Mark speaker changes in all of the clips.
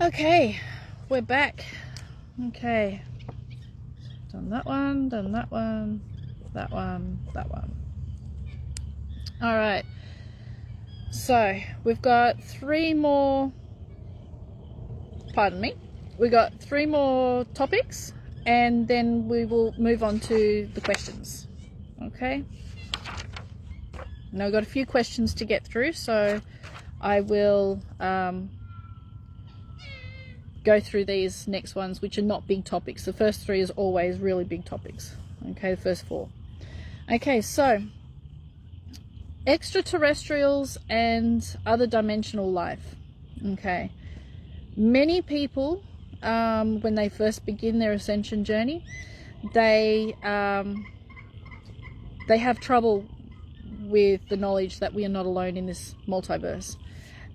Speaker 1: Okay, we're back. Okay, done that one, done that one, that one, that one. All right, so we've got three more, pardon me, we got three more topics, and then we will move on to the questions. Okay, now we've got a few questions to get through, so I will go through these next ones, which are not big topics. The first three is always really big topics. Okay, the first four. Okay, so extraterrestrials and other dimensional life. Okay, many people, when they first begin their ascension journey, they have trouble with the knowledge that we are not alone in this multiverse.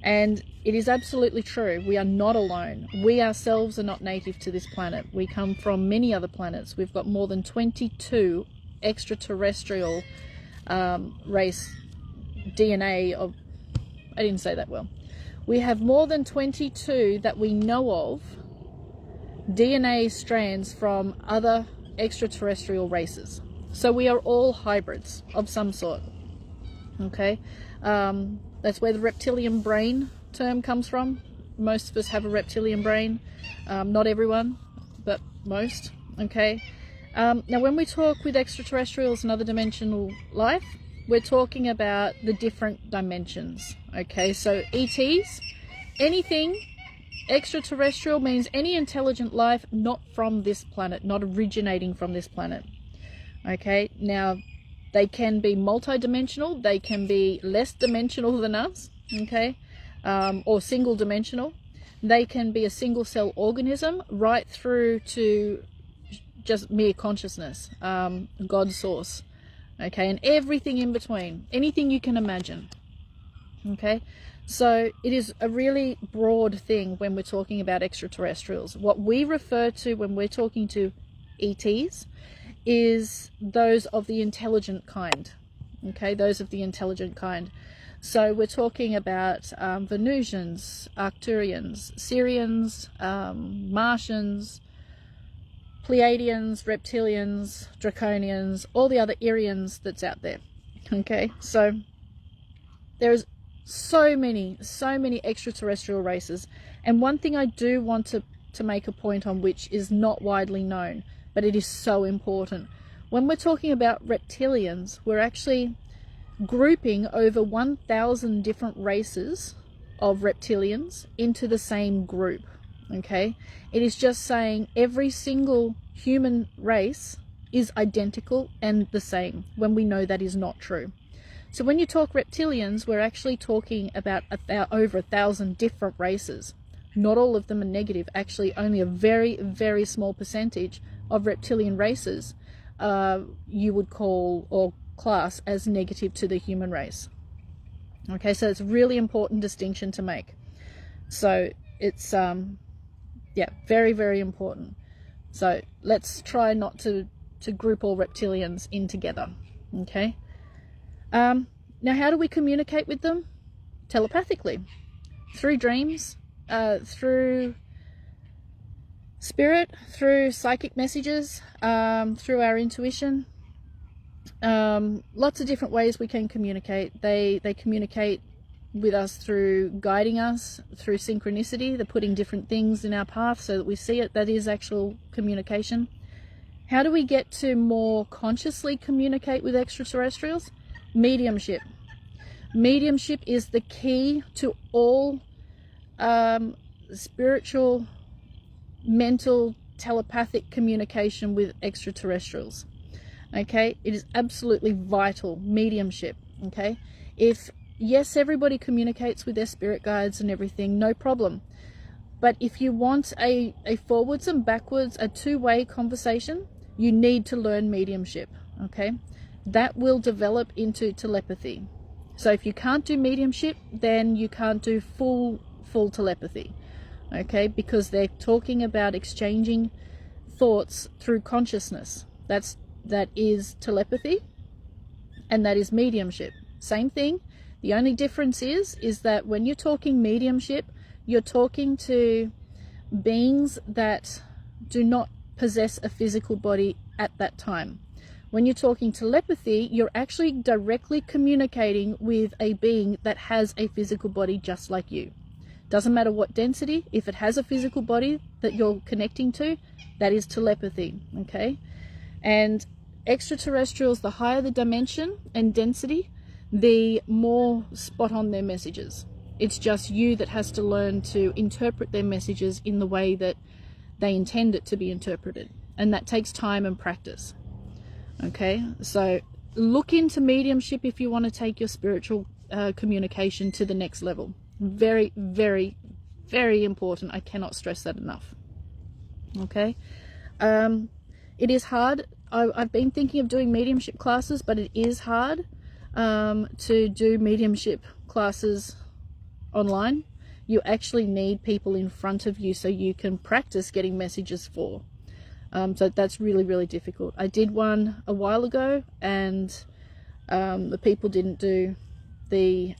Speaker 1: And it is absolutely true. We are not alone. We ourselves are not native to this planet. We come from many other planets. We've got more than 22 extraterrestrial race DNA of... I didn't say that well. We have more than 22 that we know of DNA strands from other extraterrestrial races. So we are all hybrids of some sort. Okay? That's where the reptilian brain term comes from. Most of us have a reptilian brain. Not everyone, but most. Okay. Now, when we talk with extraterrestrials and other dimensional life, we're talking about the different dimensions. Okay. So ETs, anything extraterrestrial means any intelligent life not from this planet, not originating from this planet. Okay. Now, they can be multi-dimensional, they can be less dimensional than us, okay, or single-dimensional. They can be a single-cell organism right through to just mere consciousness, God source, okay, and everything in between, anything you can imagine, okay. So it is a really broad thing when we're talking about extraterrestrials. What we refer to when we're talking to ETs is those of the intelligent kind. Okay, those of the intelligent kind. So we're talking about Venusians, Arcturians, Syrians, Martians, Pleiadians, Reptilians, Draconians, all the other Irians that's out there. Okay, so there's so many extraterrestrial races, and one thing I do want to make a point on, which is not widely known, but it is so important. When we're talking about reptilians, we're actually grouping over 1,000 different races of reptilians into the same group, okay? It is just saying every single human race is identical and the same, when we know that is not true. So when you talk reptilians, we're actually talking about over 1,000 different races. Not all of them are negative. Actually, only a very, very small percentage of reptilian races you would call or class as negative to the human race. Okay, so it's a really important distinction to make. So it's yeah, very, very important. So let's try not to group all reptilians in together. Okay. Now, how do we communicate with them? Telepathically, through dreams, through spirit, through psychic messages, through our intuition. Lots of different ways we can communicate. They communicate with us through guiding us, through synchronicity. They're putting different things in our path so that we see it. That is actual communication. How do we get to more consciously communicate with extraterrestrials? Mediumship. Mediumship is the key to all spiritual, mental, telepathic communication with extraterrestrials. Okay, it is absolutely vital. Mediumship. Okay, yes, everybody communicates with their spirit guides and everything, no problem. But if you want a forwards and backwards, a two-way conversation, you need to learn mediumship. Okay, that will develop into telepathy. So if you can't do mediumship, then you can't do full telepathy. Okay, because they're talking about exchanging thoughts through consciousness. That is telepathy, and that is mediumship. Same thing. The only difference is that when you're talking mediumship, you're talking to beings that do not possess a physical body at that time. When you're talking telepathy, you're actually directly communicating with a being that has a physical body just like you. Doesn't matter what density, if it has a physical body that you're connecting to, that is telepathy, okay? And extraterrestrials, the higher the dimension and density, the more spot on their messages. It's just you that has to learn to interpret their messages in the way that they intend it to be interpreted. And that takes time and practice. Okay, so look into mediumship if you want to take your spiritual communication to the next level. Very, very, very important. I cannot stress that enough. Okay, it is hard. I've been thinking of doing mediumship classes, but it is hard to do mediumship classes online. You actually need people in front of you so you can practice getting messages for. So that's really, really difficult. I did one a while ago, and the people didn't do the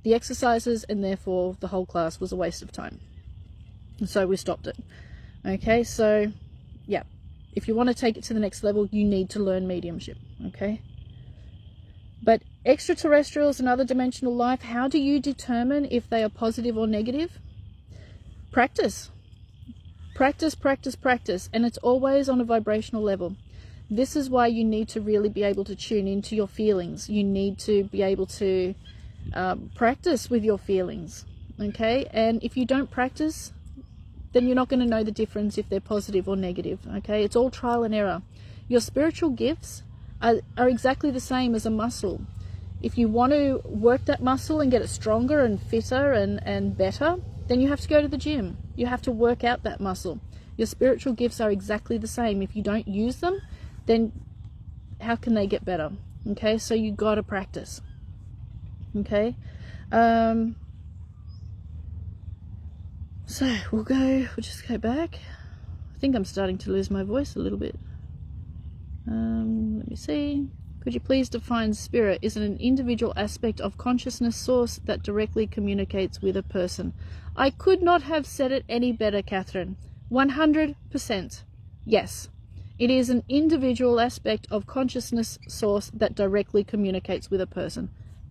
Speaker 1: exercises, and therefore the whole class was a waste of time. So we stopped it. Okay, so yeah, if you want to take it to the next level, you need to learn mediumship. Okay, but extraterrestrials and other dimensional life, how do you determine if they are positive or negative? Practice. Practice, practice, practice, and it's always on a vibrational level. This is why you need to really be able to tune into your feelings. You need to be able to practice with your feelings, okay? And if you don't practice, then you're not going to know the difference if they're positive or negative, okay? It's all trial and error. Your spiritual gifts are exactly the same as a muscle. If you want to work that muscle and get it stronger and fitter and better, then you have to go to the gym. You have to work out that muscle. Your spiritual gifts are exactly the same. If you don't use them, then how can they get better? Okay, so you got to practice. Okay, so we'll just go back. I think I'm starting to lose my voice a little bit. Let me see. Could you please define spirit? Is it an individual aspect of consciousness source that directly communicates with a person? I could not have said it any better, Catherine. 100%. Yes. It is an individual aspect of consciousness source that directly communicates with a person.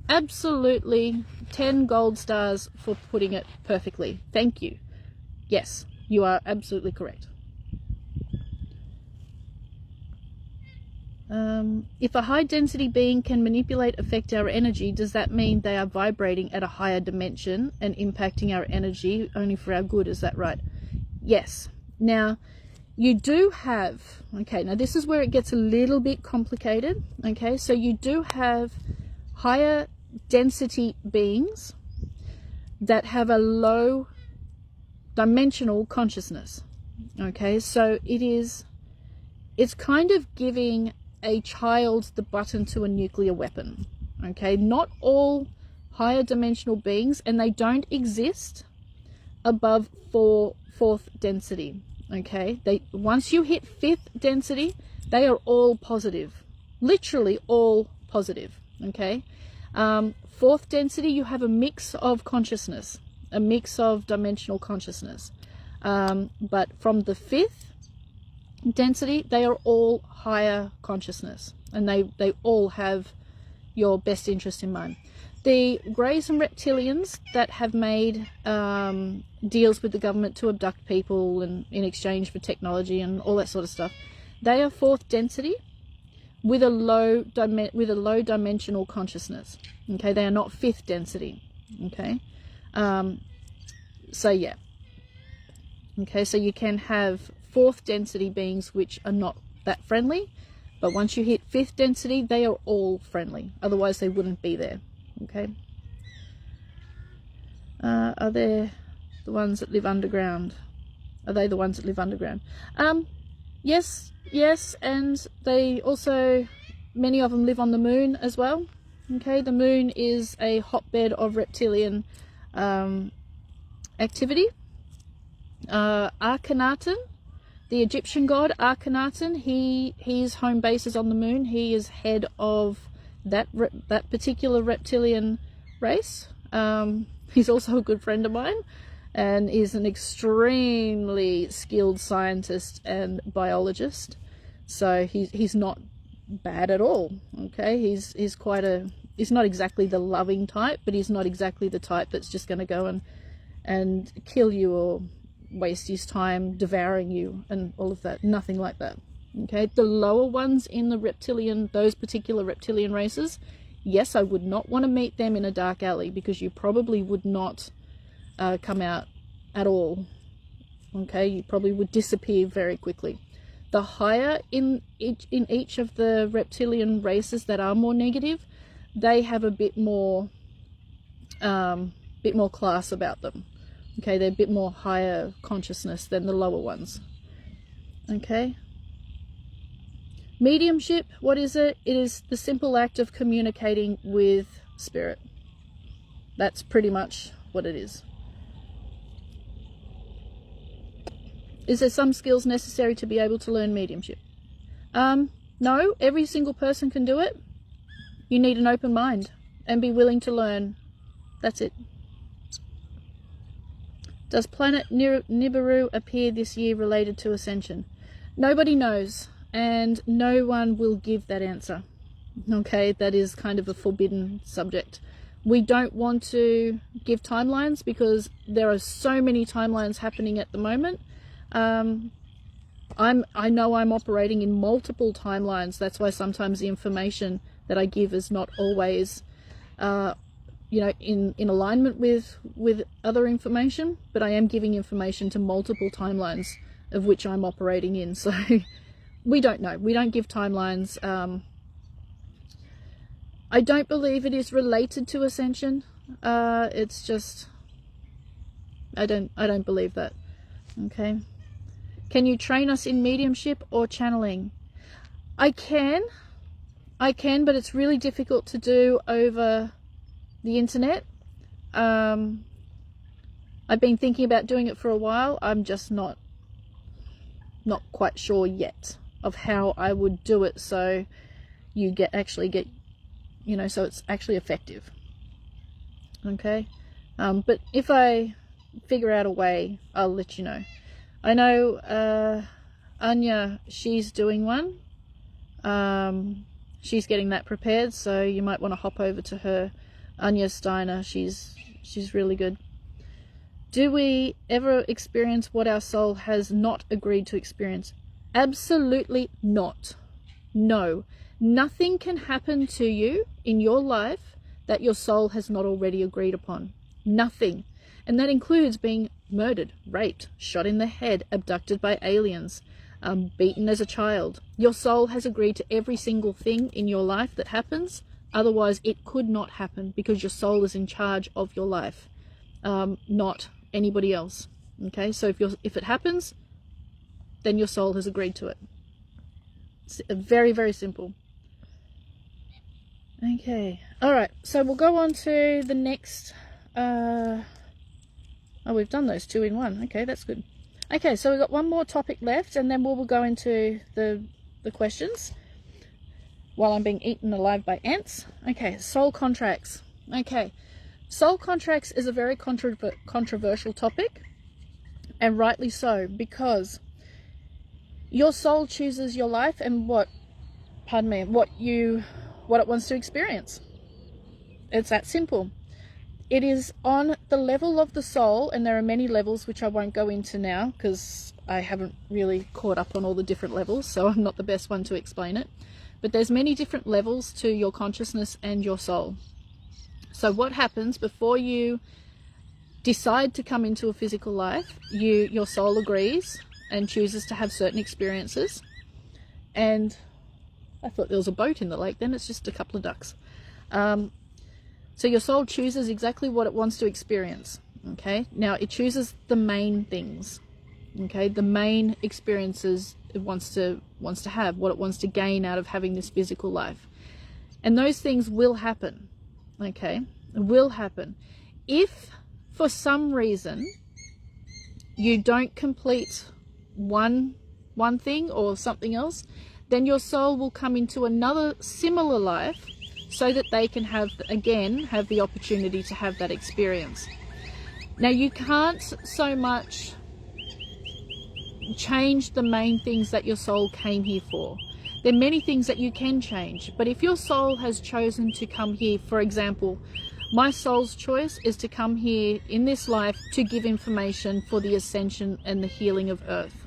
Speaker 1: Absolutely 10 gold stars for putting it perfectly. Thank you. Yes, you are absolutely correct. If a high density being can manipulate, affect our energy, does that mean they are vibrating at a higher dimension and impacting our energy only for our good? Is that right? Yes. Now, you do have, okay, now this is where it gets a little bit complicated, okay? So you do have higher density beings that have a low dimensional consciousness, okay? So it's kind of giving a child the button to a nuclear weapon, okay? Not all higher dimensional beings, and they don't exist above fourth density, okay? Once you hit fifth density, they are all positive, literally all positive, okay? Fourth density, you have a mix of consciousness, a mix of dimensional consciousness, but from the fifth density, they are all higher consciousness, and they all have your best interest in mind. The greys and reptilians that have made deals with the government to abduct people and in exchange for technology and all that sort of stuff, they are fourth density with a low dimensional consciousness. Okay, they are not fifth density. Okay, so yeah. Okay, so you can have fourth density beings which are not that friendly, but once you hit fifth density, they are all friendly. Otherwise, they wouldn't be there. Okay. Are they the ones that live underground? Are they the ones that live underground? Yes, and they also, many of them live on the moon as well. Okay, the moon is a hotbed of reptilian activity. Akhenaten, the Egyptian god Akhenaten, his home base is on the moon. He is head of that particular reptilian race. He's also a good friend of mine, and is an extremely skilled scientist and biologist. So he's not bad at all. Okay, he's not exactly the loving type, but he's not exactly the type that's just going to go and kill you or waste his time devouring you and all of that. Nothing like that. Okay, the lower ones in the reptilian, those particular reptilian races, yes, I would not want to meet them in a dark alley, because you probably would not come out at all. Okay, you probably would disappear very quickly. The higher in each of the reptilian races that are more negative, they have a bit more class about them. Okay, they're a bit more higher consciousness than the lower ones. Okay. Mediumship, what is it? It is the simple act of communicating with spirit. That's pretty much what it is. Is there some skills necessary to be able to learn mediumship? No, every single person can do it. You need an open mind and be willing to learn. That's it. Does planet Nibiru appear this year related to ascension? Nobody knows, and no one will give that answer. Okay, that is kind of a forbidden subject. We don't want to give timelines because there are so many timelines happening at the moment. I know I'm operating in multiple timelines. That's why sometimes the information that I give is not always in alignment with other information, but I am giving information to multiple timelines of which I'm operating in. So we don't know. We don't give timelines. I don't believe it is related to ascension. It's just, I don't believe that. Okay. Can you train us in mediumship or channeling? I can, but it's really difficult to do over the internet. I've been thinking about doing it for a while. I'm just not quite sure yet of how I would do it so you actually get so it's actually effective. Okay, but if I figure out a way, I'll let you know. I know Anya, she's doing one. She's getting that prepared, so you might want to hop over to her. Anya Steiner, she's really good. Do we ever experience what our soul has not agreed to experience? Absolutely not. No. Nothing can happen to you in your life that your soul has not already agreed upon. Nothing. And that includes being murdered, raped, shot in the head, abducted by aliens, beaten as a child. Your soul has agreed to every single thing in your life that happens. Otherwise, it could not happen, because your soul is in charge of your life, not anybody else. Okay, so if it happens, then your soul has agreed to it. It's very, very simple. Okay, all right. So we'll go on to the next. Oh, we've done those two in one. Okay, that's good. Okay, so we've got one more topic left, and then we'll go into the questions while I'm being eaten alive by ants. Okay, soul contracts. Okay, soul contracts is a very controversial topic, and rightly so, because your soul chooses your life and what it wants to experience. It's that simple. It is on the level of the soul, and there are many levels which I won't go into now because I haven't really caught up on all the different levels, so I'm not the best one to explain it. But there's many different levels to your consciousness and your soul. So what happens before you decide to come into a physical life, your soul agrees and chooses to have certain experiences. And I thought there was a boat in the lake then, it's just a couple of ducks. So your soul chooses exactly what it wants to experience. Okay, now it chooses the main things. Okay, the main experiences it wants to have, what it wants to gain out of having this physical life. And those things will happen. Okay, it will happen. If for some reason you don't complete one thing or something else, then your soul will come into another similar life so that they can have the opportunity to have that experience. Now, you can't so much change the main things that your soul came here for. There are many things that you can change, but if your soul has chosen to come here, for example, my soul's choice is to come here in this life to give information for the ascension and the healing of Earth.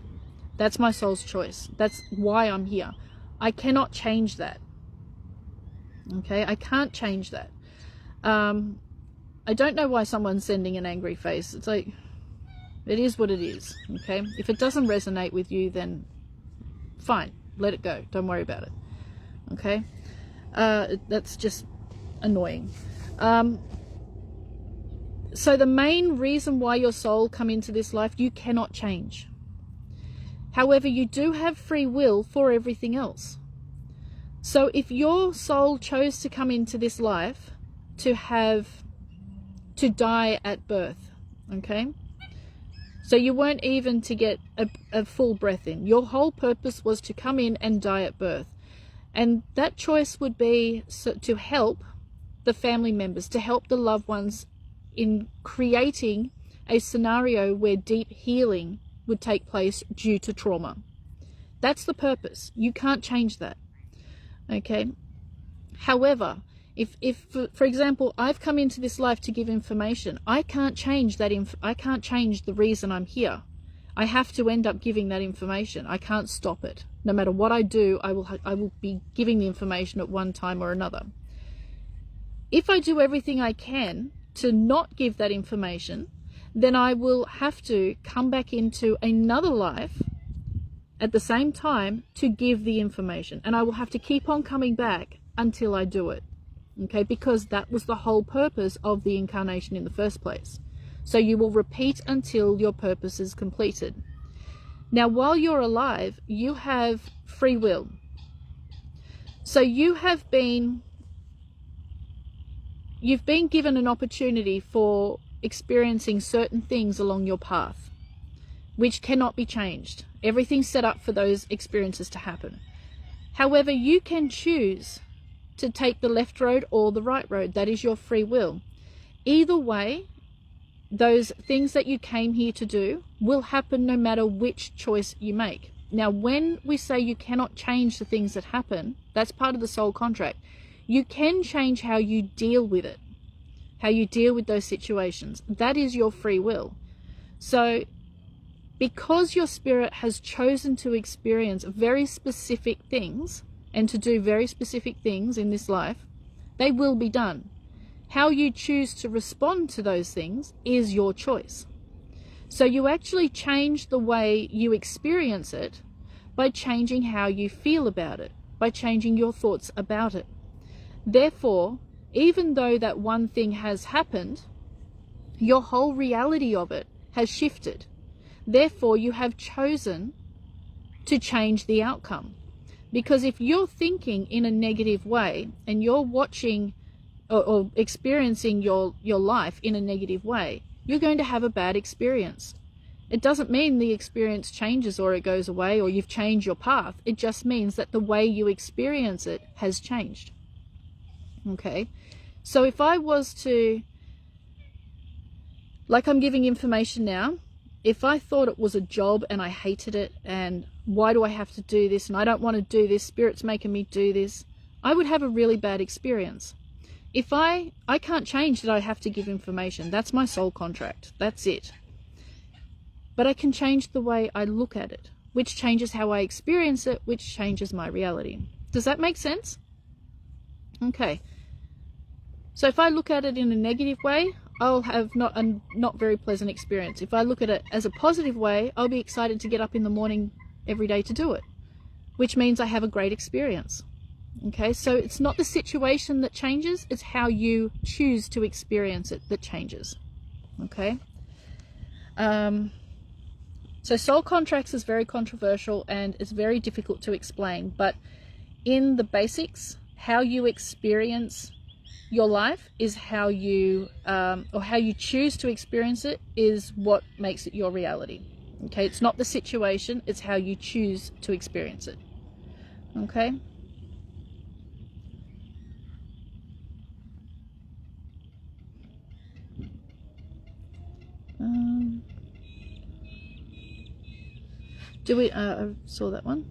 Speaker 1: That's my soul's choice. That's why I'm here. I cannot change that. Okay, I can't change that. I don't know why someone's sending an angry face. It's like, it is what it is. Okay, if it doesn't resonate with you, then fine, let it go. Don't worry about it. Okay, that's just annoying. So the main reason why your soul come into this life, you cannot change. However, you do have free will for everything else. So if your soul chose to come into this life to die at birth, okay? So you weren't even to get a full breath in. Your whole purpose was to come in and die at birth. And that choice would be to help the family members, to help the loved ones in creating a scenario where deep healing would take place due to trauma. That's the purpose. You can't change that. Okay. However, if for example, I've come into this life to give information, I can't change that. I can't change the reason I'm here. I have to end up giving that information. I can't stop it. No matter what I do, I will be giving the information at one time or another. If I do everything I can to not give that information, then I will have to come back into another life at the same time to give the information. And I will have to keep on coming back until I do it. Okay, because that was the whole purpose of the incarnation in the first place. So you will repeat until your purpose is completed. Now, while you're alive, you have free will. So you've been given an opportunity for experiencing certain things along your path, which cannot be changed. Everything's set up for those experiences to happen. However, you can choose to take the left road or the right road. That is your free will. Either way, those things that you came here to do will happen no matter which choice you make. Now, when we say you cannot change the things that happen, that's part of the soul contract. You can change how you deal with it, how you deal with those situations. That is your free will. So because your spirit has chosen to experience very specific things and to do very specific things in this life, they will be done. How you choose to respond to those things is your choice. So you actually change the way you experience it by changing how you feel about it, by changing your thoughts about it. Therefore, even though that one thing has happened, your whole reality of it has shifted. Therefore, you have chosen to change the outcome. Because if you're thinking in a negative way and you're watching or experiencing your life in a negative way, you're going to have a bad experience. It doesn't mean the experience changes or it goes away or you've changed your path. It just means that the way you experience it has changed. Okay? So if I was to, like I'm giving information now, if I thought it was a job and I hated it and why do I have to do this and I don't want to do this, Spirit's making me do this, I would have a really bad experience. If I can't change that I have to give information. That's my soul contract. That's it. But I can change the way I look at it, which changes how I experience it, which changes my reality. Does that make sense? Okay. So if I look at it in a negative way, I'll have a not very pleasant experience. If I look at it as a positive way, I'll be excited to get up in the morning every day to do it, which means I have a great experience. Okay, so it's not the situation that changes, it's how you choose to experience it that changes. Okay. So soul contracts is very controversial and it's very difficult to explain, but in the basics, how you experience your life is how you, or how you choose to experience it is what makes it your reality. Okay, it's not the situation, it's how you choose to experience it. Okay. I saw that one.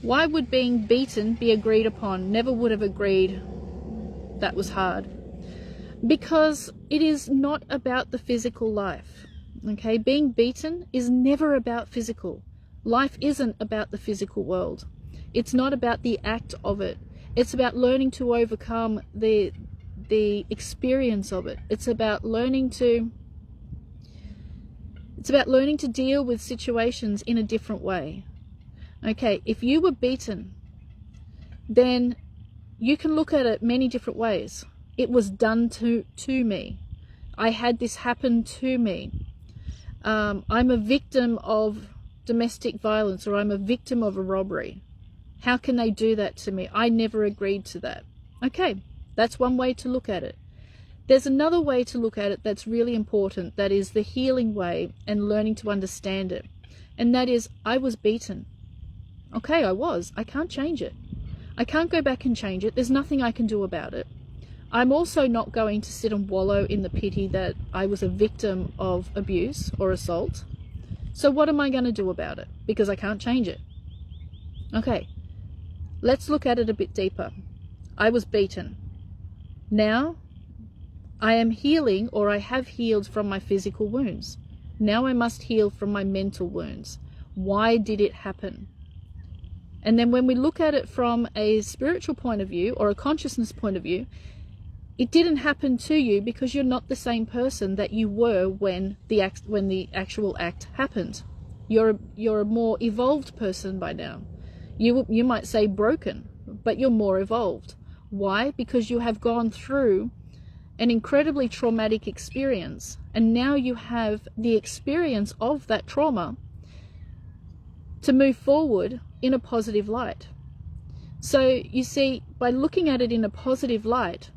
Speaker 1: Why would being beaten be agreed upon? Never would have agreed that was hard. Because it is not about the physical life. Okay, being beaten is never about physical. Life isn't about the physical world. It's not about the act of it. It's about learning to overcome the experience of it. It's about learning to deal with situations in a different way. Okay, if you were beaten, then you can look at it many different ways. It was done to me. I had this happen to me. I'm a victim of domestic violence, or I'm a victim of a robbery. How can they do that to me? I never agreed to that. Okay, that's one way to look at it. There's another way to look at it that's really important. That is the healing way and learning to understand it. And that is, I was beaten. Okay, I was. I can't change it. I can't go back and change it. There's nothing I can do about it. I'm also not going to sit and wallow in the pity that I was a victim of abuse or assault. So what am I going to do about it? Because I can't change it. Okay, let's look at it a bit deeper. I was beaten. Now, I am healing, or I have healed from my physical wounds. Now I must heal from my mental wounds. Why did it happen? And then when we look at it from a spiritual point of view or a consciousness point of view, it didn't happen to you because you're not the same person that you were when the actual act happened. You're a more evolved person by now. You might say broken, but you're more evolved. Why? Because you have gone through an incredibly traumatic experience, and now you have the experience of that trauma to move forward in a positive light. So you see, by looking at it in a positive light,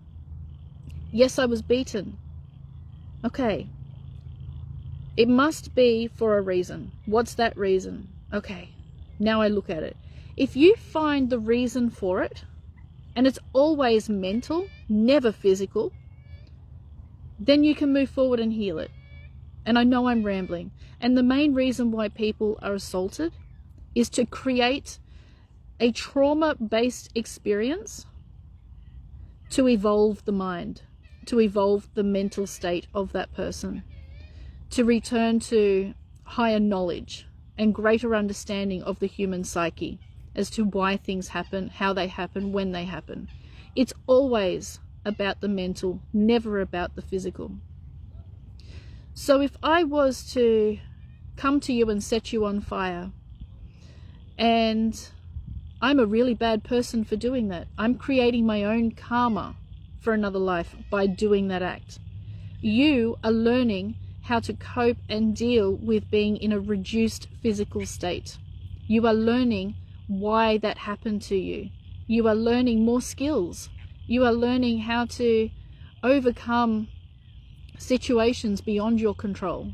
Speaker 1: yes, I was beaten. Okay, it must be for a reason. What's that reason? Okay, now I look at it. If you find the reason for it, and it's always mental, never physical, then you can move forward and heal it. And I know I'm rambling. And the main reason why people are assaulted is to create a trauma-based experience to evolve the mind, to evolve the mental state of that person, to return to higher knowledge and greater understanding of the human psyche as to why things happen, how they happen, when they happen. It's always about the mental, never about the physical. So if I was to come to you and set you on fire, and I'm a really bad person for doing that. I'm creating my own karma for another life by doing that act. You are learning how to cope and deal with being in a reduced physical state. You are learning why that happened to you. You are learning more skills. You are learning how to overcome situations beyond your control.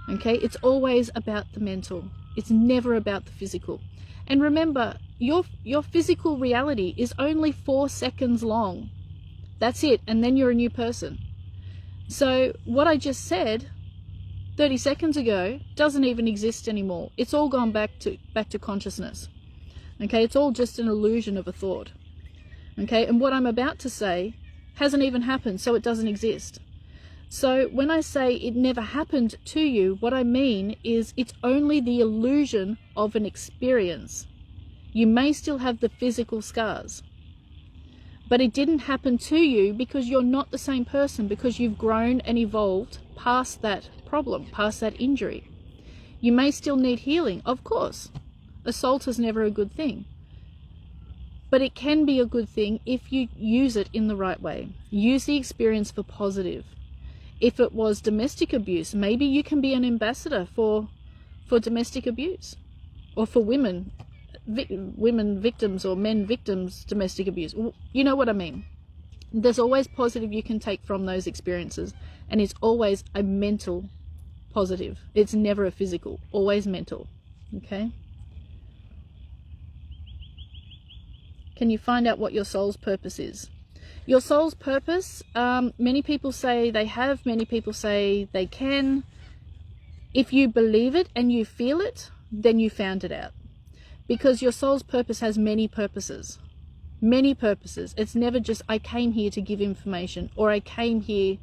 Speaker 1: Okay, it's always about the mental. It's never about the physical. And remember, your physical reality is only 4 seconds long. That's it, and then you're a new person. So what I just said 30 seconds ago doesn't even exist anymore. It's all gone back to consciousness. Okay, it's all just an illusion of a thought. Okay, and what I'm about to say hasn't even happened, so it doesn't exist. So when I say it never happened to you, what I mean is it's only the illusion of an experience. You may still have the physical scars, but it didn't happen to you because you're not the same person, because you've grown and evolved past that problem, past that injury. You may still need healing, of course. Assault is never a good thing. But it can be a good thing if you use it in the right way. Use the experience for positive. If it was domestic abuse, maybe you can be an ambassador for domestic abuse, or for women victims or men victims domestic abuse. You know what I mean. There's always positive you can take from those experiences, and it's always a mental positive. It's never a physical, always mental. Okay? Can you find out what your soul's purpose is? Your soul's purpose, many people say they have, many people say they can. If you believe it and you feel it, then you found it out. Because your soul's purpose has many purposes. Many purposes. It's never just, I came here to give information, or I came here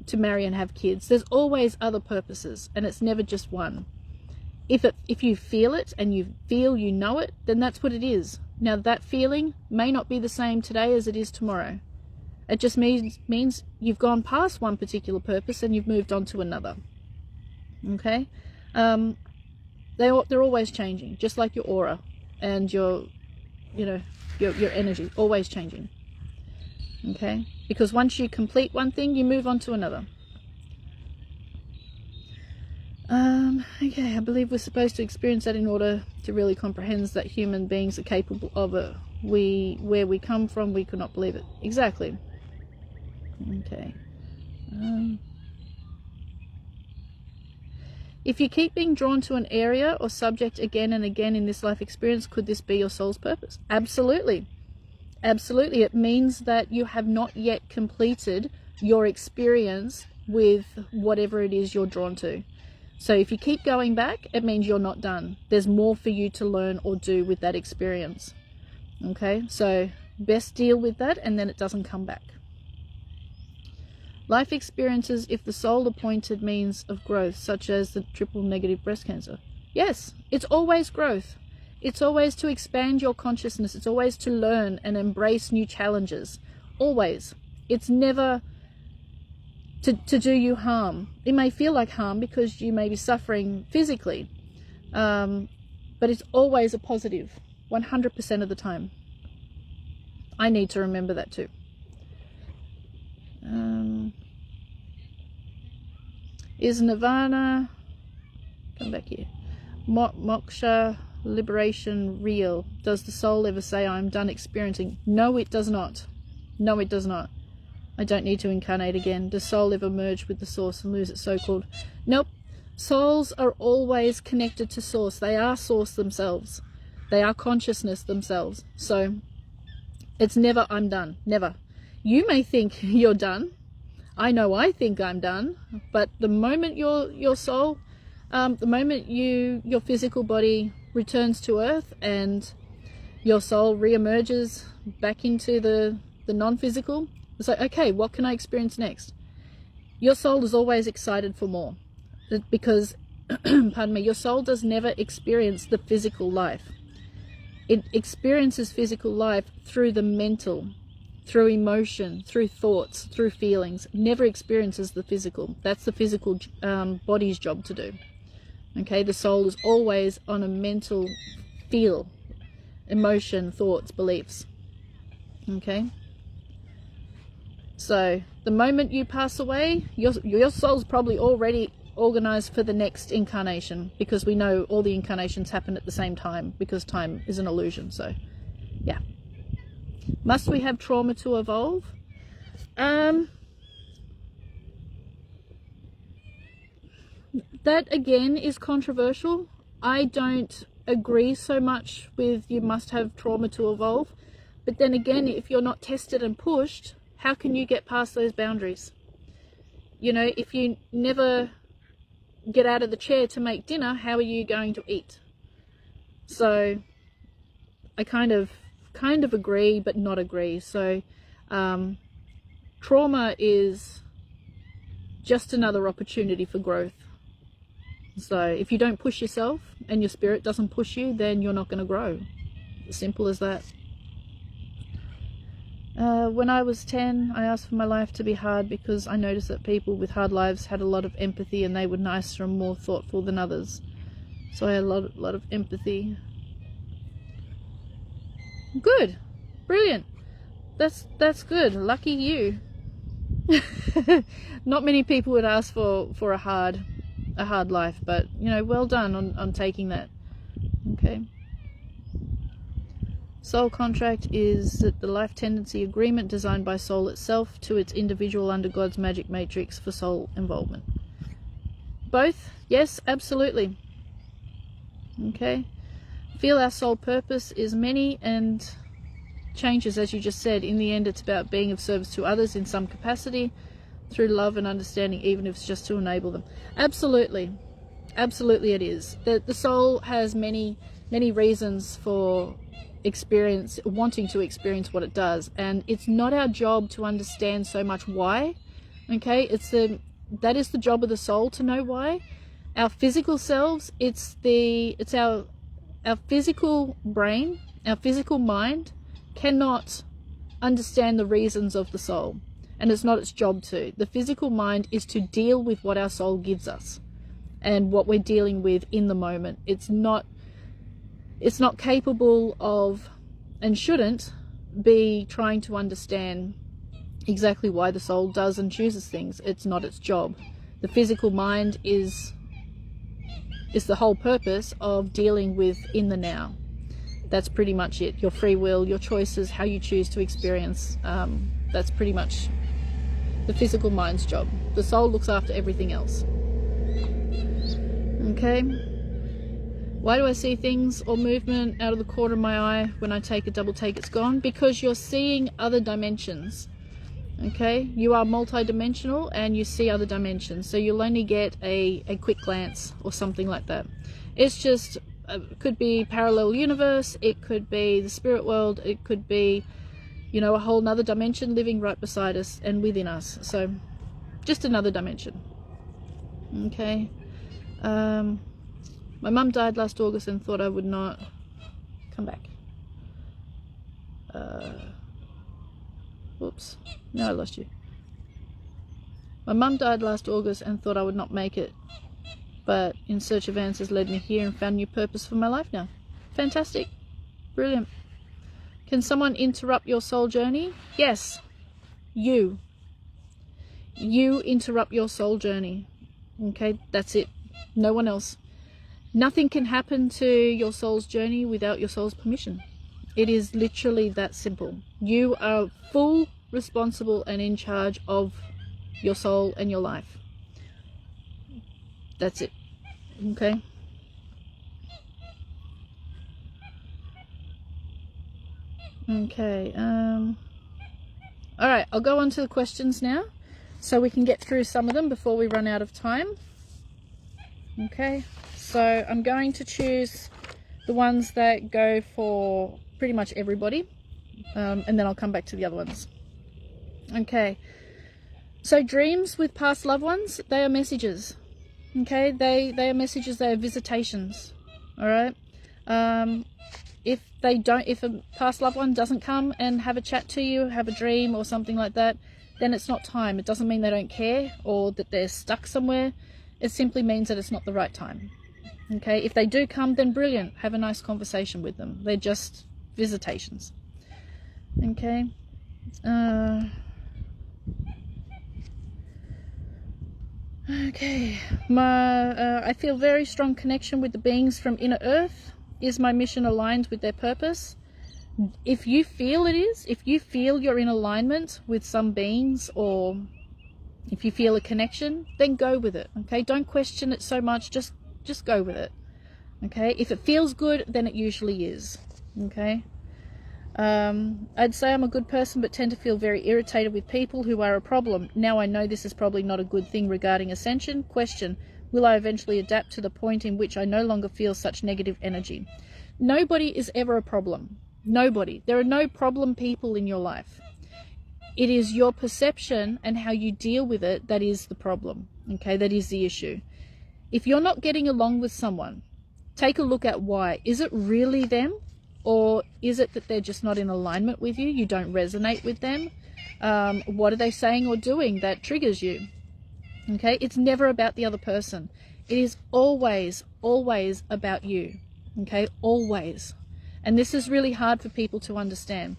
Speaker 1: to marry and have kids. There's always other purposes, and it's never just one. If you feel it and you feel you know it, then that's what it is. Now that feeling may not be the same today as it is tomorrow. It just means you've gone past one particular purpose and you've moved on to another. Okay? They're always changing, just like your aura and your energy, always changing. Okay? Because once you complete one thing, you move on to another. Okay, I believe we're supposed to experience that in order to really comprehend that human beings are capable of it. Where we come from, we could not believe it. Exactly. Okay. If you keep being drawn to an area or subject again and again in this life experience, could this be your soul's purpose? Absolutely. Absolutely. It means that you have not yet completed your experience with whatever it is you're drawn to. So if you keep going back, it means you're not done. There's more for you to learn or do with that experience. Okay, so best deal with that, and then it doesn't come back. Life experiences, if the soul appointed means of growth, such as the triple negative breast cancer. Yes, it's always growth. It's always to expand your consciousness. It's always to learn and embrace new challenges. Always. It's never to do you harm. It may feel like harm because you may be suffering physically, but it's always a positive, 100% of the time. I need to remember that too. Is nirvana, come back here, moksha, liberation real? Does the soul ever say, I'm done experiencing? No, it does not. No, it does not. I don't need to incarnate again. Does soul ever merge with the source and lose its so-called? Nope. Souls are always connected to source. They are source themselves. They are consciousness themselves. So it's never, I'm done. Never. You may think you're done. I know I think I'm done. But the moment your soul, the moment your physical body returns to earth and your soul re-emerges back into the non-physical, it's like, okay, what can I experience next? Your soul is always excited for more. Because, pardon me, your soul does never experience the physical life. It experiences physical life through the mental, through emotion, through thoughts, through feelings. Never experiences the physical. That's the physical body's job to do. Okay, the soul is always on a mental feel, emotion, thoughts, beliefs. Okay? So, the moment you pass away, your soul's probably already organized for the next incarnation, because we know all the incarnations happen at the same time, because time is an illusion. So yeah. Must we have trauma to evolve? That again is controversial. I don't agree so much with you must have trauma to evolve, but then again, if you're not tested and pushed, how can you get past those boundaries? You know, if you never get out of the chair to make dinner, how are you going to eat? So I kind of agree, but not agree. So trauma is just another opportunity for growth. So if you don't push yourself and your spirit doesn't push you, then you're not going to grow. As simple as that. When I was 10, I asked for my life to be hard because I noticed that people with hard lives had a lot of empathy and they were nicer and more thoughtful than others. So I had a lot of empathy. Good. Brilliant. That's good. Lucky you. Not many people would ask for a hard life, but you know, well done on taking that. Okay. Soul contract is the life tendency agreement designed by soul itself to its individual under God's magic matrix for soul involvement. Both? Yes, absolutely. Okay. Feel our soul purpose is many and changes, as you just said. In the end, it's about being of service to others in some capacity through love and understanding, even if it's just to enable them. Absolutely. Absolutely it is. The soul has many reasons for wanting to experience what it does, and it's not our job to understand so much why. Okay, that is the job of the soul, to know why. Our physical selves, it's our physical brain, our physical mind cannot understand the reasons of the soul, and it's not its job to. The physical mind is to deal with what our soul gives us and what we're dealing with in the moment. It's not capable of, and shouldn't be, trying to understand exactly why the soul does and chooses things. It's not its job. The physical mind is the whole purpose of dealing with in the now. That's pretty much it. Your free will, your choices, how you choose to experience. That's pretty much the physical mind's job. The soul looks after everything else. Okay. Why do I see things or movement out of the corner of my eye? When I take a double take, it's gone. Because you're seeing other dimensions. Okay, you are multi-dimensional and you see other dimensions, so you'll only get a quick glance or something like that. It's just it could be parallel universe, it could be the spirit world, it could be, you know, a whole nother dimension living right beside us and within us. So just another dimension. Okay. My mum died last August and thought I would not come back. Whoops, now I lost you. My mum died last August and thought I would not make it, but In Search of Answers led me here and found new purpose for my life now. Fantastic. Brilliant. Can someone interrupt your soul journey? Yes. You interrupt your soul journey. Okay, that's it. No one else. Nothing can happen to your soul's journey without your soul's permission. It is literally that simple. You are full, responsible, and in charge of your soul and your life. That's it. Okay? Okay. Alright, I'll go on to the questions now, so we can get through some of them before we run out of time. Okay, so I'm going to choose the ones that go for pretty much everybody, and then I'll come back to the other ones. Okay, so dreams with past loved ones, they are messages. Okay, they are messages, they are visitations. All right. If a past loved one doesn't come and have a chat to you, have a dream or something like that, then it's not time. It doesn't mean they don't care or that they're stuck somewhere. It simply means that it's not the right time. Okay, if they do come, then brilliant. Have a nice conversation with them. They're just visitations. Okay. Okay. I feel very strong connection with the beings from inner earth. Is my mission aligned with their purpose? If you feel it is, if you feel you're in alignment with some beings, or if you feel a connection, then go with it. Okay, don't question it so much. Just go with it. Okay, if it feels good, then it usually is. Okay. I'd say I'm a good person, but tend to feel very irritated with people who are a problem. Now I know this is probably not a good thing regarding ascension. Question: will I eventually adapt to the point in which I no longer feel such negative energy? Nobody is ever a problem. Nobody. There are no problem people in your life. It is your perception and how you deal with it that is the problem. Okay, that is the issue. If you're not getting along with someone, take a look at why. Is it really them? Or is it that they're just not in alignment with you? You don't resonate with them? What are they saying or doing that triggers you? Okay, it's never about the other person. It is always, always about you. Okay, always. And this is really hard for people to understand.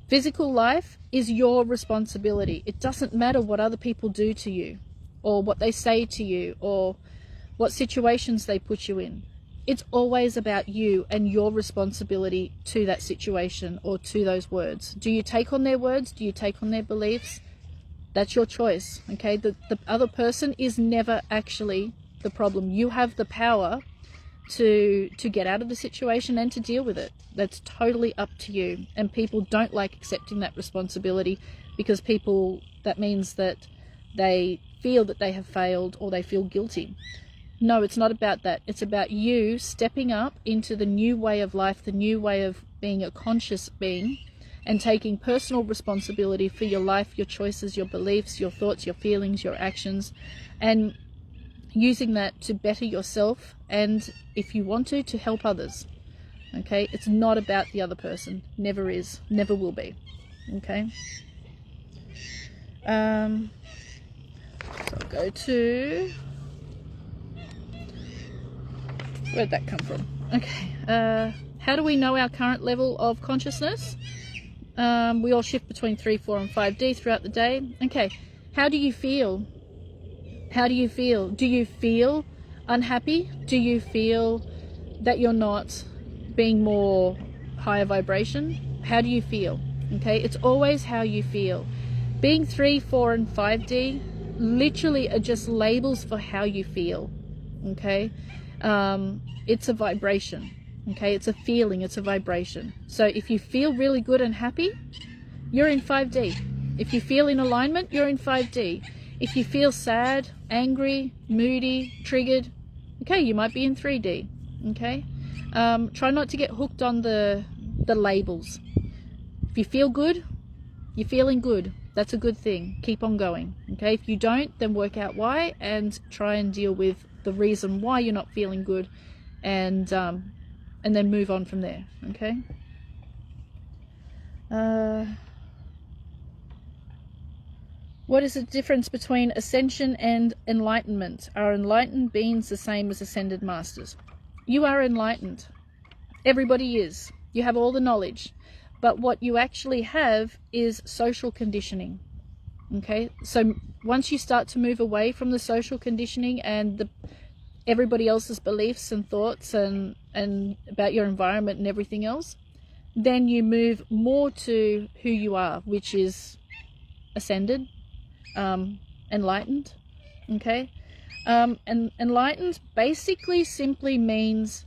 Speaker 1: Physical life is your responsibility. It doesn't matter what other people do to you, or what they say to you, or what situations they put you in. It's always about you and your responsibility to that situation or to those words. Do you take on their words? Do you take on their beliefs? That's your choice. Okay, the other person is never actually the problem. You have the power to get out of the situation and to deal with it. That's totally up to you. And people don't like accepting that responsibility, because that means that they feel that they have failed or they feel guilty. No, it's not about that. It's about you stepping up into the new way of life, the new way of being a conscious being, and taking personal responsibility for your life, your choices, your beliefs, your thoughts, your feelings, your actions, and using that to better yourself, and if you want to help others. Okay, it's not about the other person. Never is, never will be. Okay. So I'll go to, where'd that come from? Okay. How do we know our current level of consciousness? We all shift between 3, 4, and 5D throughout the day. Okay. How do you feel? How do you feel? Do you feel unhappy? Do you feel that you're not being more higher vibration? How do you feel? Okay, it's always how you feel. Being 3, 4, and 5D literally are just labels for how you feel. Okay, it's a vibration. Okay, it's a feeling, it's a vibration. So if you feel really good and happy, you're in 5D. If you feel in alignment, you're in 5D. If you feel sad, angry, moody, triggered, okay, you might be in 3D. Okay, try not to get hooked on the labels. If you feel good, you're feeling good. That's a good thing. Keep on going. Okay, if you don't, then work out why and try and deal with the reason why you're not feeling good, and then move on from there. Okay. What is the difference between ascension and enlightenment? Are enlightened beings the same as ascended masters? You are enlightened. Everybody is. You have all the knowledge. But what you actually have is social conditioning. Okay? So once you start to move away from the social conditioning and everybody else's beliefs and thoughts and about your environment and everything else, then you move more to who you are, which is ascended, enlightened. Okay, and enlightened basically simply means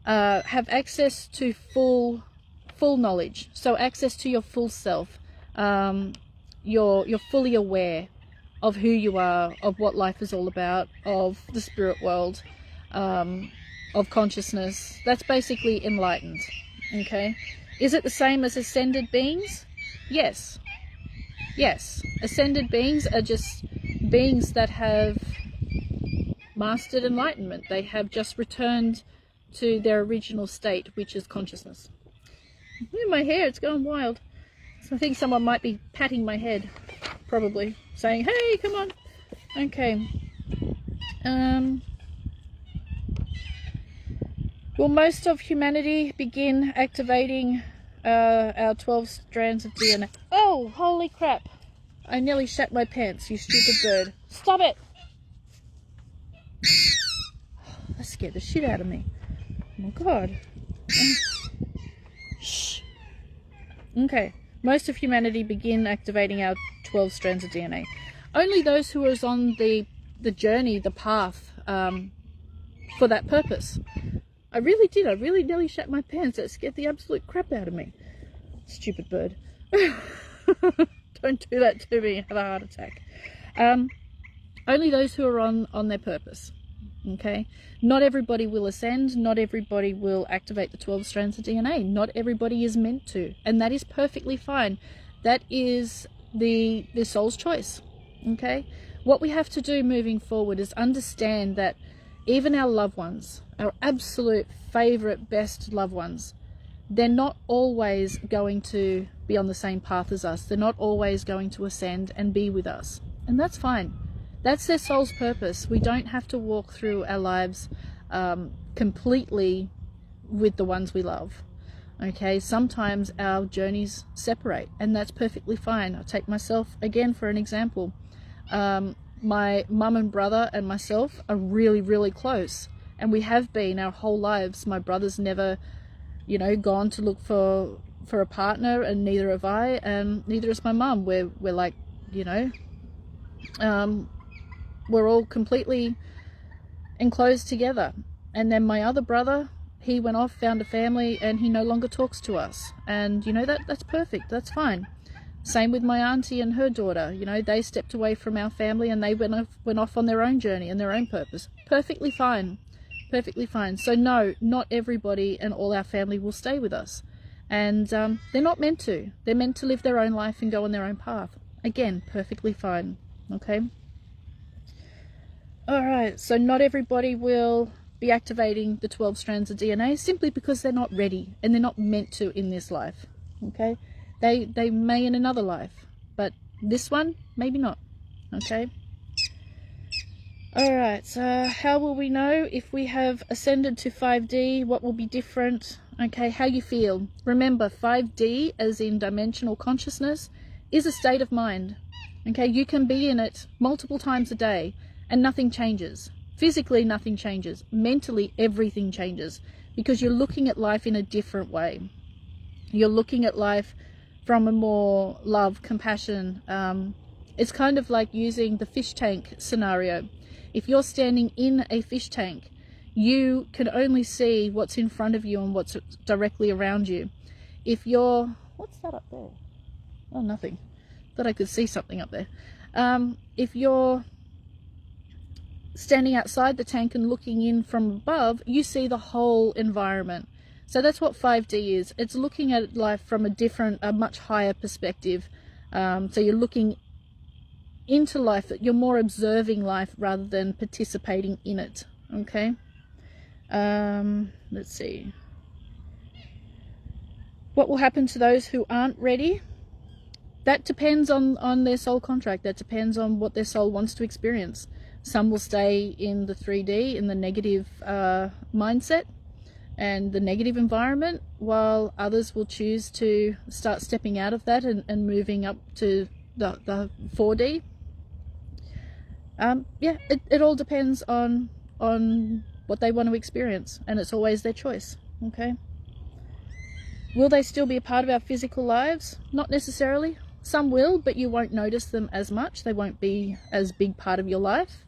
Speaker 1: have access to full knowledge, so access to your full self. You're fully aware of who you are, of what life is all about, of the spirit world, of consciousness. That's basically enlightened. Okay, is it the same as ascended beings? Yes. Yes, ascended beings are just beings that have mastered enlightenment. They have just returned to their original state, which is consciousness. Look at my hair, it's going wild. So I think someone might be patting my head, probably, saying, hey, come on. Okay. Will most of humanity begin activating our 12 strands of DNA? Oh, holy crap. I nearly shat my pants, you stupid bird. Stop it! That scared the shit out of me. Oh my god. Shh. Okay. Most of humanity begin activating our 12 strands of DNA. Only those who are on the journey, the path, for that purpose. I really did. I really nearly shat my pants. That scared the absolute crap out of me. Stupid bird. Don't do that to me. Have a heart attack. Only those who are on their purpose. Okay? Not everybody will ascend. Not everybody will activate the 12 strands of DNA. Not everybody is meant to. And that is perfectly fine. That is the soul's choice. Okay? What we have to do moving forward is understand that even our loved ones, our absolute favorite, best loved ones, they're not always going to be on the same path as us. They're not always going to ascend and be with us. And that's fine. That's their soul's purpose. We don't have to walk through our lives completely with the ones we love. Okay, sometimes our journeys separate, and that's perfectly fine. I'll take myself again for an example. My mum and brother and myself are really, really close, and we have been our whole lives. My brother's never, gone to look for a partner, and neither have I, and neither is my mum. We're like, we're all completely enclosed together. And then my other brother, he went off, found a family, and he no longer talks to us. And that's perfect. That's fine. Same with my auntie and her daughter. You know, they stepped away from our family and they went off on their own journey and their own purpose. Perfectly fine. Perfectly fine. So no, not everybody and all our family will stay with us. And they're not meant to. They're meant to live their own life and go on their own path. Again, perfectly fine. Okay? Alright, so not everybody will be activating the 12 strands of DNA simply because they're not ready and they're not meant to in this life. Okay? They may in another life, but this one, maybe not. Okay? Alright, so how will we know if we have ascended to 5D? What will be different? Okay, how you feel. Remember, 5D, as in dimensional consciousness, is a state of mind. Okay, you can be in it multiple times a day and nothing changes. Physically, nothing changes. Mentally, everything changes because you're looking at life in a different way. You're looking at life from a more love, compassion. It's kind of like using the fish tank scenario. If you're standing in a fish tank, you can only see what's in front of you and what's directly around you. If you're... What's that up there? Oh, nothing. Thought I could see something up there. If you're standing outside the tank and looking in from above, you see the whole environment. So that's what 5D is. It's looking at life from a much higher perspective. So you're looking into life, you're more observing life rather than participating in it. Okay? Let's see. What will happen to those who aren't ready? That depends on their soul contract. That depends on what their soul wants to experience. Some will stay in the 3D, in the negative mindset and the negative environment, while others will choose to start stepping out of that and moving up to the 4D. Yeah, it all depends on what they want to experience, and it's always their choice. Okay. Will they still be a part of our physical lives? Not necessarily. Some will, but you won't notice them as much. They won't be as big part of your life.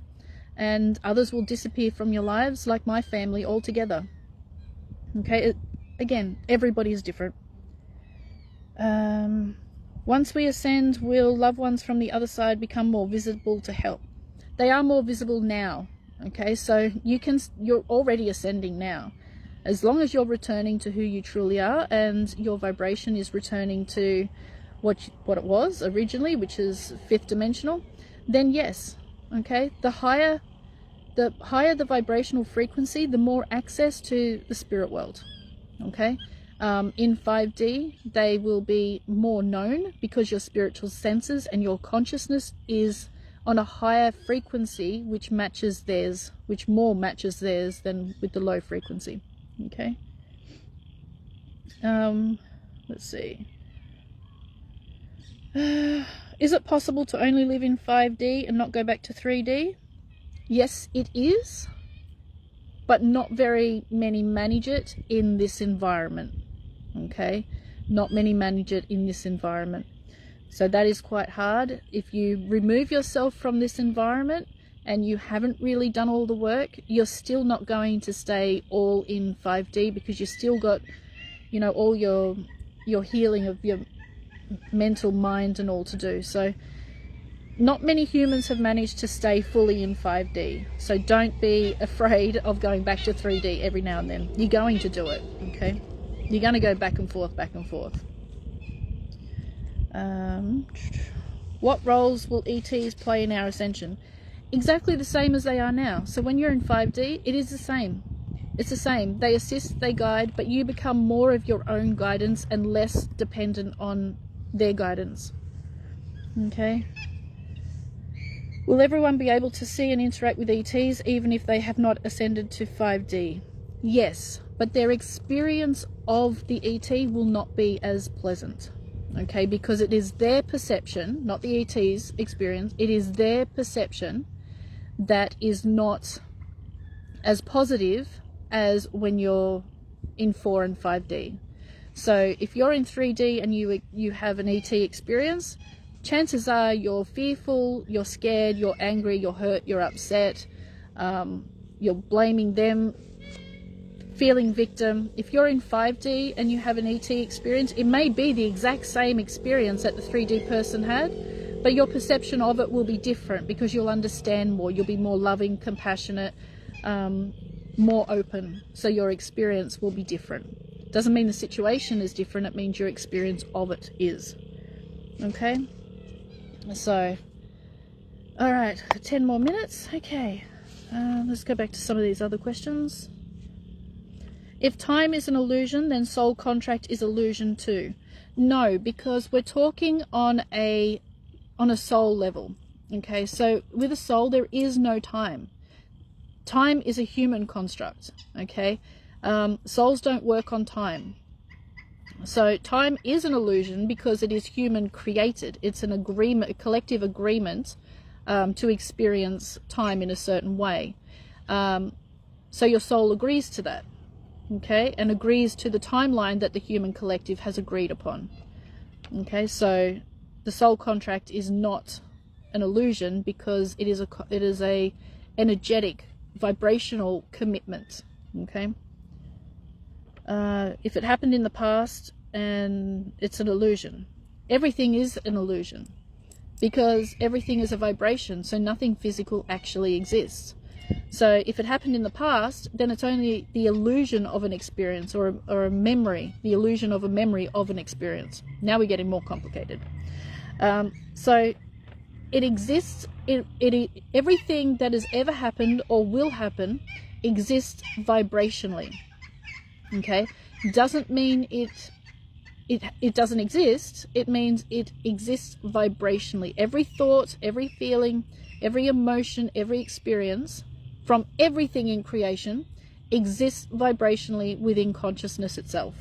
Speaker 1: And others will disappear from your lives, like my family altogether. Okay, again, everybody is different. Once we ascend, will loved ones from the other side become more visible to help? They are more visible now. Okay, so you're already ascending now. As long as you're returning to who you truly are and your vibration is returning to what it was originally, which is 5th dimensional, then yes. Okay, the higher the vibrational frequency, the more access to the spirit world. Okay, in 5D they will be more known because your spiritual senses and your consciousness is on a higher frequency, which matches theirs, which more matches theirs than with the low frequency. Okay. Let's see. Is it possible to only live in 5D and not go back to 3D? Yes, it is, but not very many manage it in this environment. Okay, not many manage it in this environment. So that is quite hard. If you remove yourself from this environment and you haven't really done all the work, you're still not going to stay all in 5D because you've still got, you know, all your healing of your mental mind and all to do. So not many humans have managed to stay fully in 5D. So don't be afraid of going back to 3D every now and then. You're going to do it, okay? You're going to go back and forth, back and forth. What roles will ETs play in our ascension? Exactly the same as they are now. So when you're in 5D, it is the same. It's the same. They assist, they guide, but you become more of your own guidance and less dependent on their guidance. Okay. Will everyone be able to see and interact with ETs even if they have not ascended to 5D? Yes, but their experience of the ET will not be as pleasant. Okay, because it is their perception, not the ET's experience, it is their perception that is not as positive as when you're in 4 and 5D. So if you're in 3D and you have an ET experience, chances are you're fearful, you're scared, you're angry, you're hurt, you're upset, you're blaming them feeling victim. If you're in 5D and you have an ET experience, it may be the exact same experience that the 3D person had, but your perception of it will be different because you'll understand more. You'll be more loving, compassionate, more open. So your experience will be different. Doesn't mean the situation is different. It means your experience of it is. Okay? So, all right, 10 more minutes. Okay, let's go back to some of these other questions. If time is an illusion, then soul contract is illusion too. No, because we're talking on a soul level. Okay, so with a soul, there is no time. Time is a human construct. Okay, souls don't work on time. So time is an illusion because it is human created. It's an agreement, a collective agreement to experience time in a certain way. So your soul agrees to that. Okay, and agrees to the timeline that the human collective has agreed upon. Okay, so the soul contract is not an illusion because it is a energetic, vibrational commitment. Okay, if it happened in the past, and it's an illusion. Everything is an illusion because everything is a vibration, so nothing physical actually exists. So if it happened in the past, then it's only the illusion of an experience or a memory, the illusion of a memory of an experience. Now we're getting more complicated. So it exists, everything that has ever happened or will happen exists vibrationally. Okay? Doesn't mean it doesn't exist. It means it exists vibrationally. Every thought, every feeling, every emotion, every experience from everything in creation exists vibrationally within consciousness itself.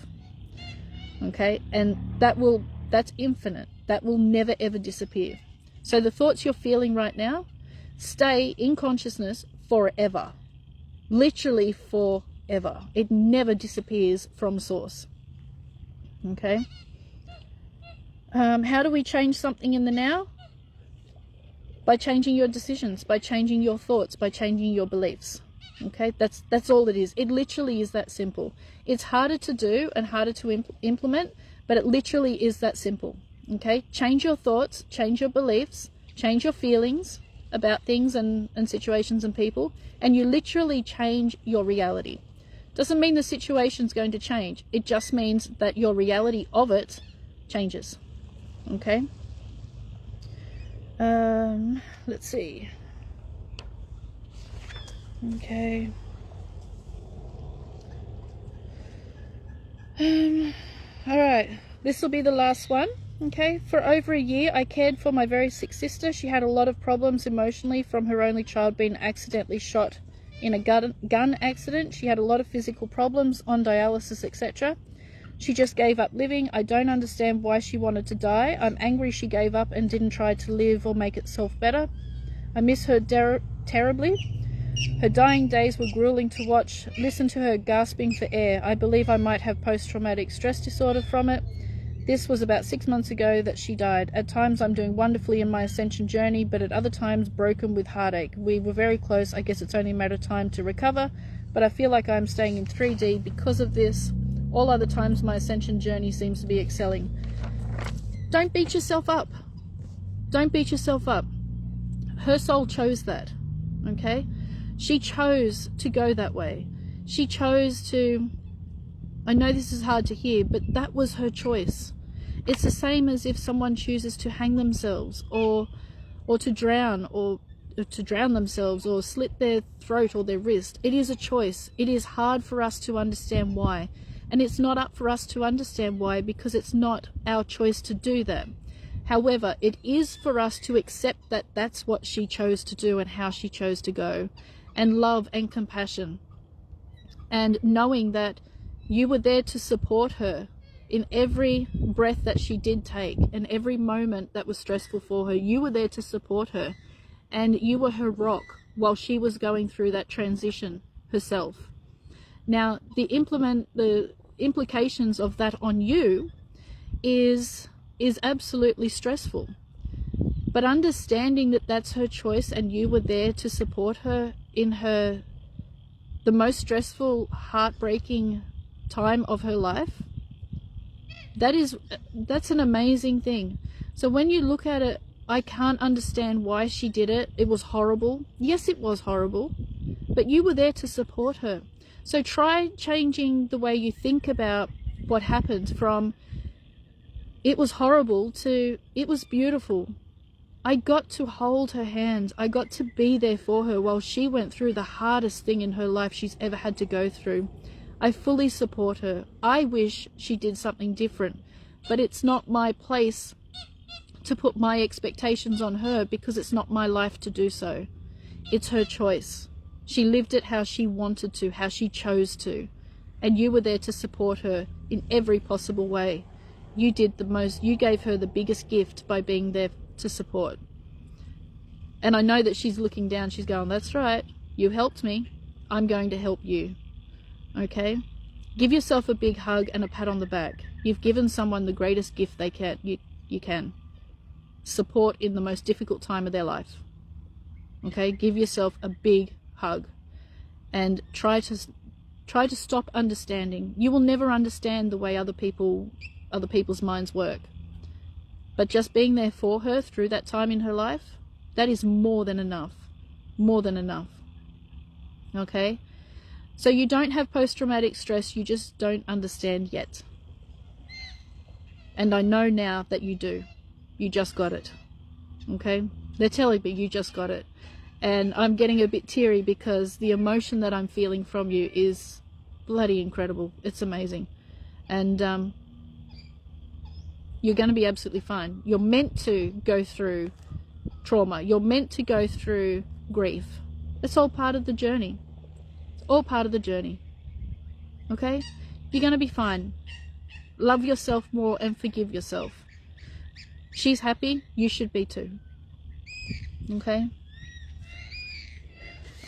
Speaker 1: Okay, and that's infinite. That will never ever disappear. So the thoughts you're feeling right now stay in consciousness forever. Literally forever. It never disappears from source. Okay. How do we change something in the now? By changing your decisions, by changing your thoughts, by changing your beliefs. Okay, that's all it is. It literally is that simple. It's harder to do and harder to implement, but it literally is that simple. Okay, change your thoughts, change your beliefs, change your feelings about things and situations and people, and you literally change your reality. Doesn't mean the situation's going to change. It just means that your reality of it changes. Okay. Let's see. Okay. All right. This will be the last one. Okay. For over a year, I cared for my very sick sister. She had a lot of problems emotionally from her only child being accidentally shot in a gun accident. She had a lot of physical problems, on dialysis, etc. She just gave up living. I don't understand why she wanted to die. I'm angry she gave up and didn't try to live or make itself better. I miss her terribly. Her dying days were grueling to watch. Listen to her gasping for air. I believe I might have post-traumatic stress disorder from it. This was about 6 months ago that she died. At times I'm doing wonderfully in my ascension journey, but at other times broken with heartache. We were very close. I guess it's only a matter of time to recover, but I feel like I'm staying in 3D because of this. All other times my ascension journey seems to be excelling. Don't beat yourself up. Don't beat yourself up. Her soul chose that, okay? She chose to go that way. She chose to... I know this is hard to hear, but that was her choice. It's the same as if someone chooses to hang themselves or to drown themselves or slit their throat or their wrist. It is a choice. It is hard for us to understand why. And it's not up for us to understand why because it's not our choice to do that. However, it is for us to accept that that's what she chose to do and how she chose to go. And love and compassion. And knowing that you were there to support her in every breath that she did take and every moment that was stressful for her. You were there to support her. And you were her rock while she was going through that transition herself. Now, the implications of that on you is absolutely stressful. But understanding that that's her choice and you were there to support her in her the most stressful, heartbreaking time of her life, that's an amazing thing. So when you look at it, I can't understand why she did it. It was horrible. Yes, it was horrible, but you were there to support her. So try changing the way you think about what happened from it was horrible to it was beautiful. I got to hold her hand. I got to be there for her while she went through the hardest thing in her life she's ever had to go through. I fully support her. I wish she did something different, but it's not my place to put my expectations on her because it's not my life to do so. It's her choice. She lived it how she wanted to, how she chose to, and you were there to support her in every possible way. You did the most. You gave her the biggest gift by being there to support. And I know that she's looking down, she's going, that's right, you helped me, I'm going to help you. Okay, give yourself a big hug and a pat on the back. You've given someone the greatest gift they can. You can support in the most difficult time of their life. Okay, give yourself a big hug and try to stop understanding. You will never understand the way other people's minds work, but just being there for her through that time in her life, that is more than enough. Okay, so you don't have post-traumatic stress, you just don't understand yet, and I know now that you do. You just got it. Okay, they're telling me you just got it, and I'm getting a bit teary because the emotion that I'm feeling from you is bloody incredible. It's amazing. And you're going to be absolutely fine. You're meant to go through trauma. You're meant to go through grief. It's all part of the journey. It's all part of the journey. Okay, you're going to be fine. Love yourself more and forgive yourself. She's happy, you should be too. Okay,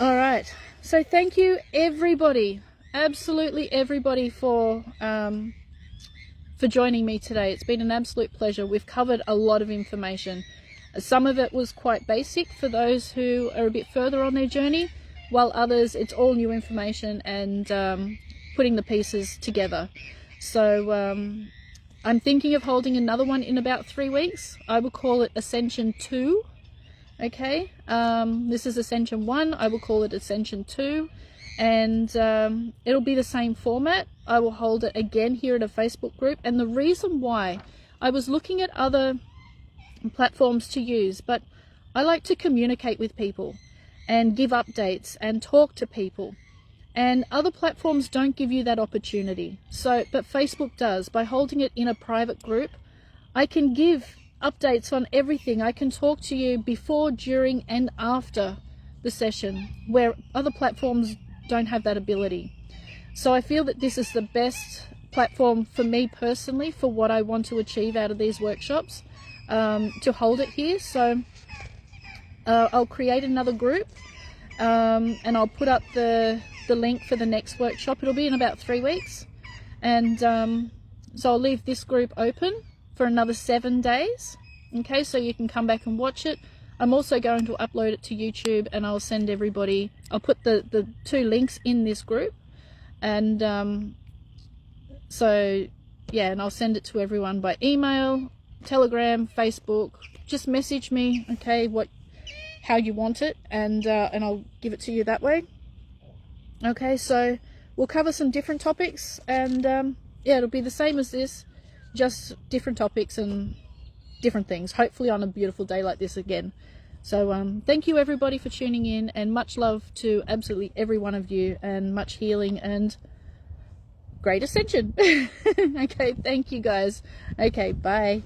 Speaker 1: all right, so thank you everybody, absolutely everybody, for joining me today. It's been an absolute pleasure. We've covered a lot of information. Some of it was quite basic for those who are a bit further on their journey, while others it's all new information and putting the pieces together. So I'm thinking of holding another one in about 3 weeks. I will call it Ascension 2. Okay, this is Ascension 1. I will call it Ascension 2. And it'll be the same format. I will hold it again here in a Facebook group. And the reason why, I was looking at other platforms to use, but I like to communicate with people and give updates and talk to people. And other platforms don't give you that opportunity. So, but Facebook does. By holding it in a private group, I can give updates on everything. I can talk to you before, during, and after the session, where other platforms don't have that ability. So I feel that this is the best platform for me personally for what I want to achieve out of these workshops, to hold it here. So I'll create another group, and I'll put up the link for the next workshop. It'll be in about 3 weeks, and so I'll leave this group open for another 7 days. Okay, so you can come back and watch it. I'm also going to upload it to YouTube, and I'll send everybody, I'll put the 2 links in this group, and so yeah, and I'll send it to everyone by email, Telegram, Facebook. Just message me, okay, how you want it, and I'll give it to you that way. Okay, so we'll cover some different topics, and yeah, it'll be the same as this, just different topics and different things, hopefully on a beautiful day like this again. So thank you everybody for tuning in, and much love to absolutely every one of you, and much healing and great ascension. Okay, thank you guys. Okay, bye.